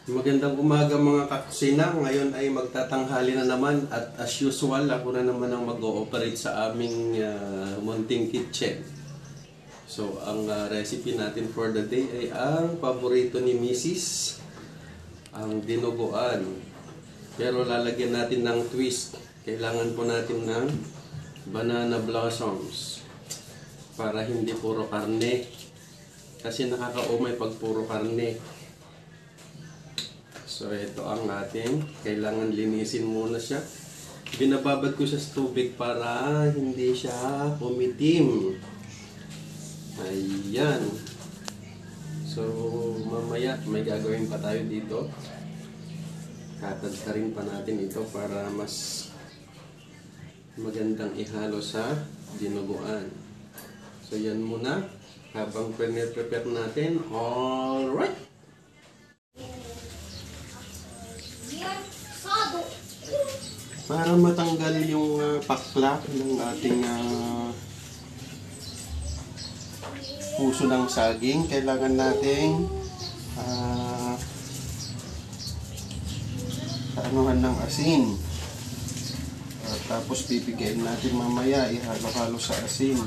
Magandang umaga mga kakusina. Ngayon ay magtatanghali na naman at as usual ako na naman ang mag-ooperate sa aming munting kitchen. So ang recipe natin for the day ay ang paborito ni Mrs. ang dinuguan. Pero lalagyan natin ng twist. Kailangan po natin ng banana blossoms para hindi puro karne. Kasi nakakaumay pag puro karne. So ito ang ating, kailangan linisin muna siya. Binababad ko siya sa tubig para hindi siya pumitim. Ayan. So mamaya may gagawin pa tayo dito. Tatadtarin pa natin ito para mas magandang ihalo sa dinuguan. So yan muna habang prepare natin. Alright! Para matanggal yung pakla ng ating puso ng saging, kailangan nating anuhan ng asin. Tapos pipigain natin mamaya, ihalo-halo sa asin.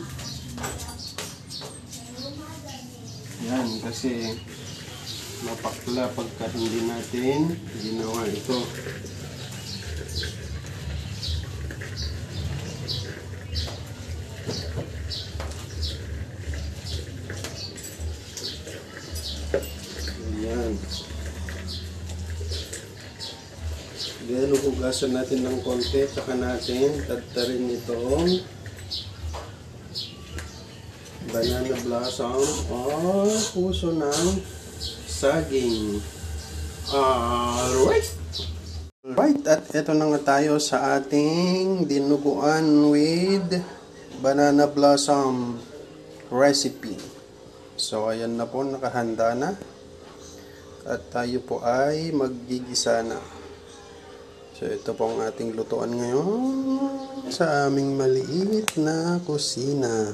Yan, kasi mapakla pagka hindi natin ginawa ito. Ayan. Then hugasan natin ng konti, saka natin tadtarin itong banana blossom o puso ng saging. Alright! Alright, at eto na nga tayo sa ating dinuguan with banana blossom recipe. So ayan na po, nakahanda na. At tayo po ay maggigisa na. So ito po ang ating lutuan ngayon sa aming maliit na kusina.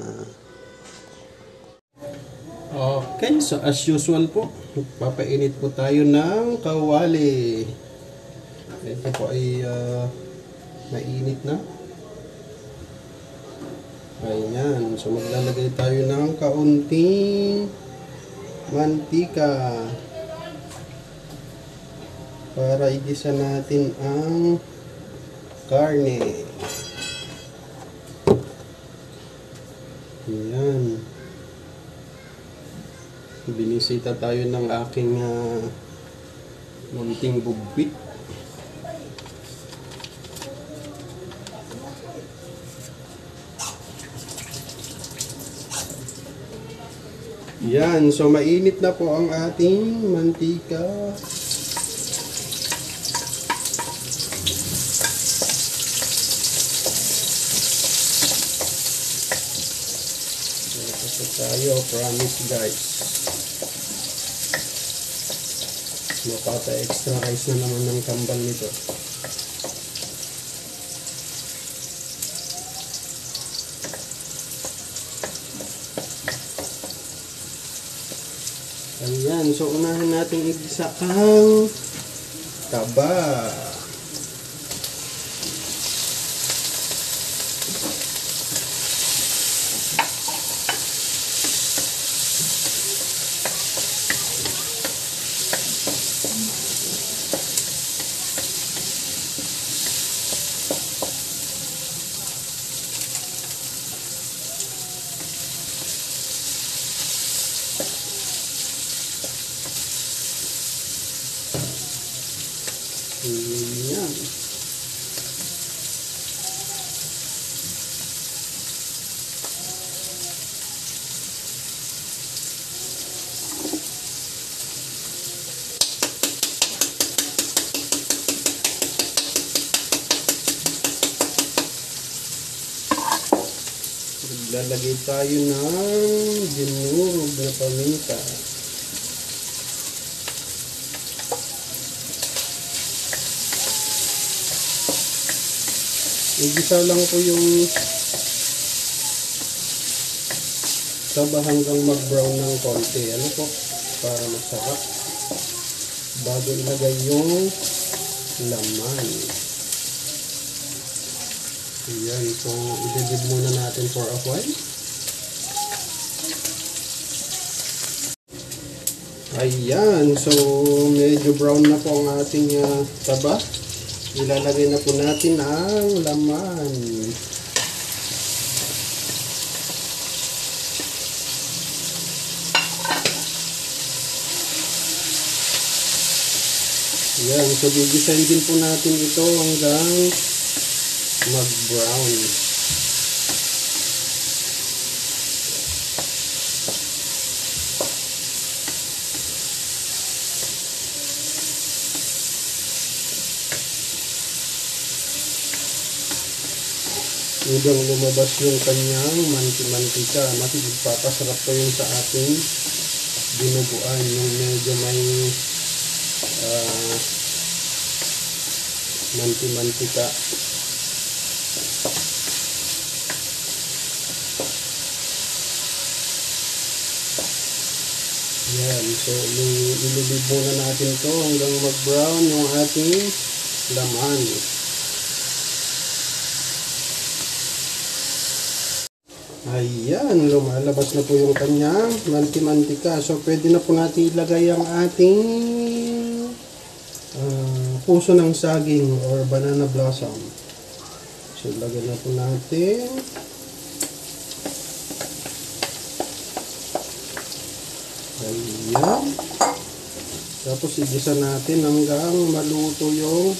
Okay, so as usual po, papainit po tayo ng kawali. Ito po ay mainit na. Ayan, so maglalagay tayo ng kaunting mantika para igisa natin ang karne. Ayan. Binisita tayo ng aking munting bugbit. Yan, so mainit na po ang ating mantika. Ito tayo, promise guys. Mapapa-extra rice na naman ng kambal nito. Ayan, so unahin natin igisa ang taba. Ayan. Lalagay tayo ng dinurog na paminta. Igisa lang po yung taba hanggang mag-brown ng konti. Ano po? Para masarap. bago ilagay yung laman. Ayan, so i-leave muna natin for a while. Ayan, so medyo brown na po ang ating taba. Ilalagay na po natin ang laman. Ayan, so gigisahin din po natin ito hanggang mag-brown. Hanggang lumabas yung kanyang mantika. Magpapasarap po yung sa ating dinuguan. Yung medyo may mantika. Yan. So, ililib muna natin to hanggang mag-brown yung ating laman. Ayan, lumalabas na po yung kanyang mantika. So, pwede na po natin ilagay ang ating puso ng saging or banana blossom. So, ilagay na po natin. Ayan. Tapos, igisa natin hanggang maluto yung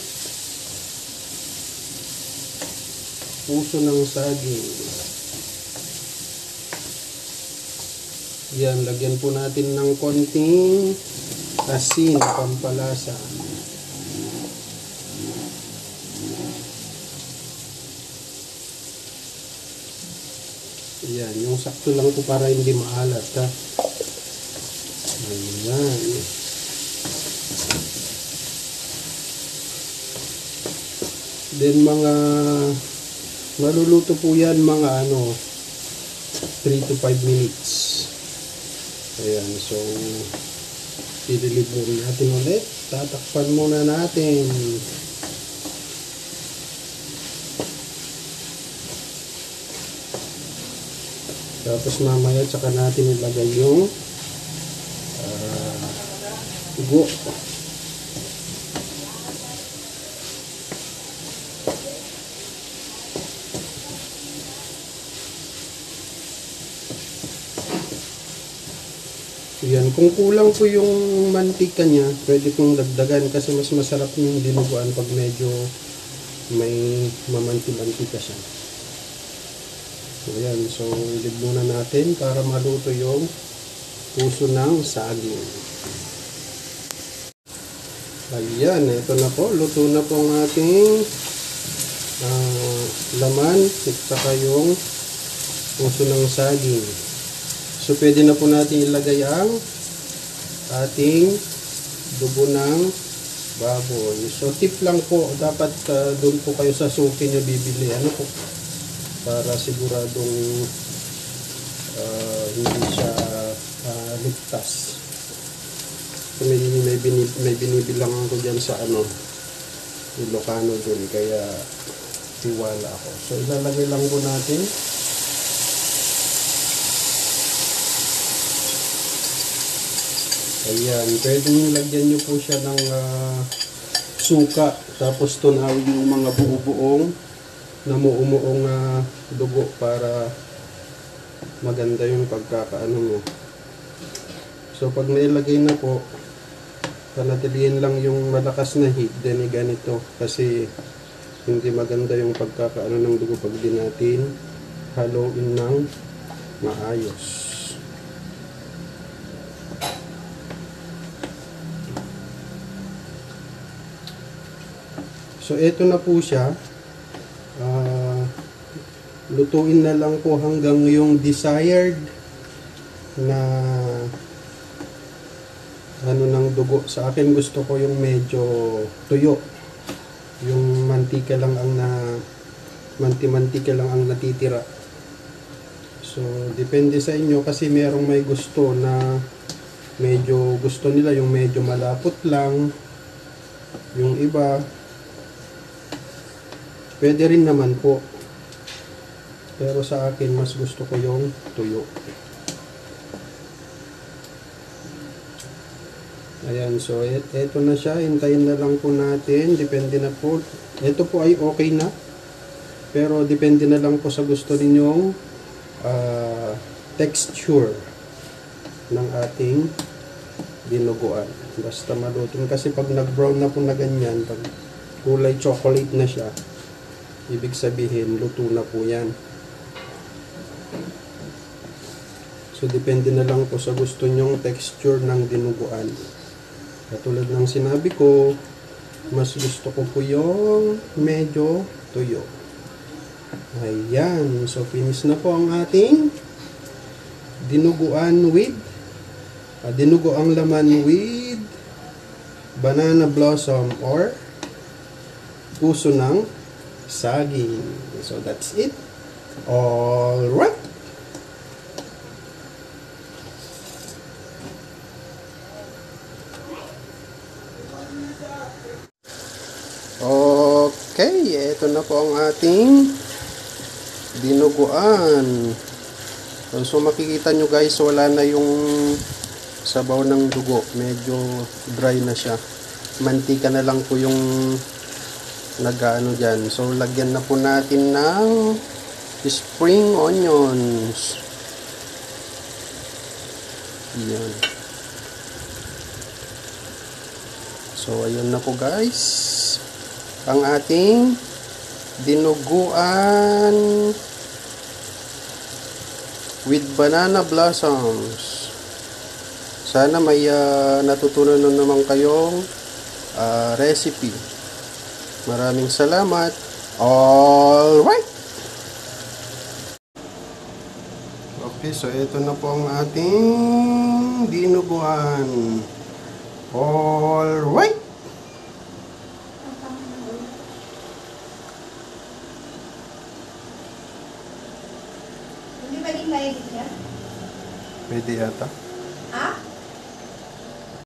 puso ng saging. Yan, lagyan po natin ng konting asin, pampalasa. Yan, yung sakto lang po para hindi maalat, ha. Ayan. Then maluluto po yan mga 3 to 5 minutes. Ayan, so ililib muna natin ulit. Tatakpan muna natin. Tapos mamaya tsaka natin ilagay yung ugo. Yan, kung kulang po yung mantika niya, pwede pong dagdagan kasi mas masarap yung dinuguan pag medyo may mamanti-mantika siya. So yan, so ilib muna natin para maluto yung puso ng saging. Ayan, ito na po, luto na po ang ating laman at saka yung puso ng saging. So, pwede na po natin ilagay ang ating dugo ng baboy. So, tip lang po, dapat doon po kayo sa suki nyo bibili. Ano po? Para siguradong hindi siya ligtas. So, may binibilang ako dyan sa Ilocano doon. Kaya, tiwala ako. So, ilalagay lang po natin. Ayan, pwede nyo lagyan nyo po siya ng suka. Tapos tunawin yung mga buo-buong namuumuong dugo para maganda yung pagkakaano mo. So pag nailagay na po, panatilihin lang yung malakas na heat. Then ganito kasi hindi maganda yung pagkakaano ng dugo pag di natin haluin ng maayos. So, ito na po siya. Lutuin na lang po hanggang yung desired na ng dugo. Sa akin gusto ko yung medyo tuyo. Yung mantika lang ang mantika lang ang natitira. So, depende sa inyo kasi merong may gusto na medyo gusto nila yung medyo malapot lang. Yung iba, pwede rin naman po. Pero sa akin, mas gusto ko yung tuyo. Ayan, so eto na siya. Hintayin na lang po natin. Depende na po. Ito po ay okay na. Pero depende na lang po sa gusto ninyong texture ng ating dinuguan. Basta maluto. Kasi pag nag-brown na po na ganyan, pag kulay chocolate na siya, ibig sabihin, luto na po yan. So, depende na lang po sa gusto nyong texture ng dinuguan. Katulad ng sinabi ko, mas gusto ko po yung medyo tuyo. Ayan. So, finish na po ang ating dinuguan with dinuguang laman with banana blossom or puso ng saging. So, that's it. Alright. Okay, ito na po ang ating dinuguan. So makikita nyo guys, wala na yung sabaw ng dugo. Medyo dry na siya. Mantika na lang po yung nag-ano dyan. So lagyan na po natin ng spring onions. Yan. So ayun na po guys. Ang ating dinuguan with banana blossoms. Sana may natutunan na naman kayong recipe. Maraming salamat. Alright! Okay, so ito na po ang ating dinuguan. Alright! Hindi ba din mainit yan? Pwede yata.